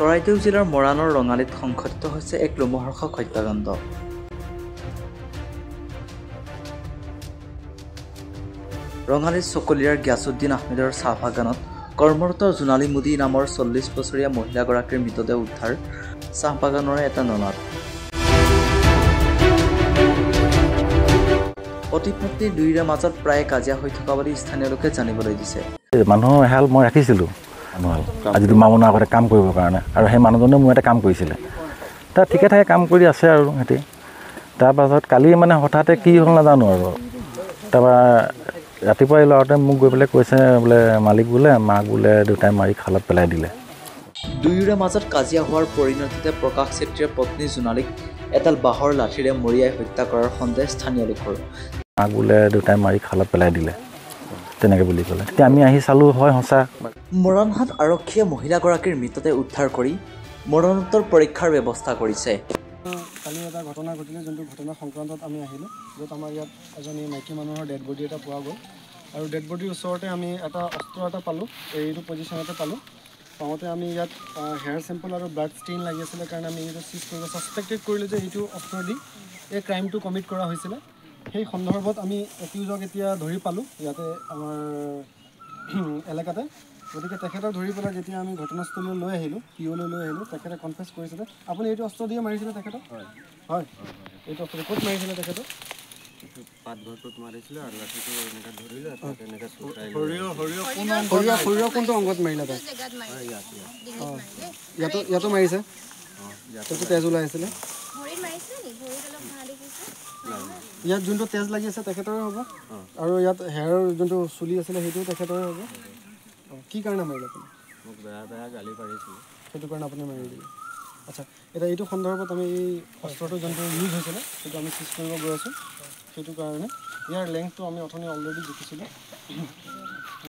চৰাইদেউ জিলাৰ মৰাণৰ ৰঙালীত সংঘটিত হৈছে এক লোমহৰ্ষক হত্যাকাণ্ড। ৰঙালীৰ চকলিয়াৰ গিয়াছুদ্দিন আহমেদৰ চাহ বাগানত কৰ্মৰত জোনালী মোদী নামৰ 40 বছৰীয়া মহিলাগৰাকীৰ মৃতদেহ উদ্ধাৰ চাহ বাগানৰে এটা নলাত। পতি পত্নী দুয়োৰে মাজত প্ৰায় কাজিয়া হৈ থকা বুলি স্থানীয় লোকে জানিবলৈ দিছে। মানুহৰ এহাল মই ৰাখিছিলোঁ আজি 2 মাহমানৰ আগতে কাম কৰিবৰ কাৰণে, আৰু সেই মানুহজনে মোৰ এটা কাম কৰিছিলে। তাত ঠিকে ঠাকে কাম কৰি আছে আৰু সিহঁতি। তাৰপাছত কালি মানে হঠাতে কি হ'ল নাজানো আৰু, তাৰপৰা ৰাতিপুৱা এই ল'ৰাটোৱে মোক গৈ পেলাই কৈছে বোলে মালিক বোলে মাক বোলে দেউতাই মাৰি খালত পেলাই দিলে। দুয়োৰে মাজত কাজিয়া হোৱাৰ পৰিণতিতে প্ৰকাশ চেত্ৰীৰ পত্নী জোনালীক এডাল বাঁহৰ লাঠিৰে মৰিয়াই হত্যা কৰাৰ সন্দেহ স্থানীয় লোকৰ। মাক বোলে দেউতাই মাৰি খালত পেলাই দিলে তেনেকৈ বুলি ক'লে। তেতিয়া আমি আহি চালোঁ, হয় সঁচা। মৰাণহাট আৰক্ষীয়ে মহিলাগৰাকীৰ মৃতদেহ উদ্ধাৰ কৰি মৰণোত্তৰ পৰীক্ষাৰ ব্যৱস্থা কৰিছে। কালি এটা ঘটনা ঘটিলে, যোনটো ঘটনা সংক্ৰান্তত আমি আহিলোঁ, য'ত আমাৰ ইয়াত এজনী মাইকী মানুহৰ ডেড বডি এটা পোৱা গ'ল। আৰু ডেড বডিৰ ওচৰতে আমি এটা অস্ত্ৰ এটা পালোঁ, এইটো পজিশ্যনতে পালোঁ। পাওঁতে আমি ইয়াত হেয়াৰ চেম্পল আৰু ব্লাড ষ্টেইন লাগি আছিলে কাৰণে আমি এইটো চিজ কৰিব ছাছপেক্টেড কৰিলোঁ যে এইটো অস্ত্ৰ দি এই ক্ৰাইমটো কমিট কৰা হৈছিলে। সেই সন্দৰ্ভত আমি একিউজক এতিয়া ধৰি পালোঁ ইয়াতে আমাৰ এলেকাতে। গতিকে তেখেতক ধৰি পেলাই যেতিয়া আমি ঘটনাস্থলীলৈ লৈ আহিলোঁ, পিঅ'লৈ লৈ আহিলোঁ, তেখেতে কনফেছ কৰিছিলে। আপুনি এইটো অস্ত্ৰ দিয়ে মাৰিছিলে তেখেতক? হয়। এইটো অস্ত্ৰ ক'ত মাৰিছিলে তেখেতক? পাতঘৰটোত মাৰিছিলে আৰু লাঠিটো এনেকৈ ধৰিলে, এনেকৈ শৰীৰৰ কোনটো অংগত মাৰিলে তাক? অঁ, ইয়াতো মাৰিছে? ইয়াতো তেজ ওলাই আছিলে? ইয়াত যোনটো তেজ লাগি আছে তেখেতৰে হ'ব, আৰু ইয়াত হেয়াৰৰ যোনটো চুলি আছিলে সেইটোও তেখেতৰে হ'ব। কি কাৰণে মাৰিলে আপুনি? মোক বেয়া বেয়া গালি পাৰিছিলে, সেইটো কাৰণে আপুনি মাৰি দিলে। আচ্ছা, এতিয়া এইটো সন্দৰ্ভত আমি এই অস্ত্ৰটো যোনটো ইউজ হৈছিলে সেইটো আমি চিজ কৰিব গৈ আছোঁ। সেইটো কাৰণে ইয়াৰ লেংথটো আমি অথনি অলৰেডি জুখিছিলোঁ।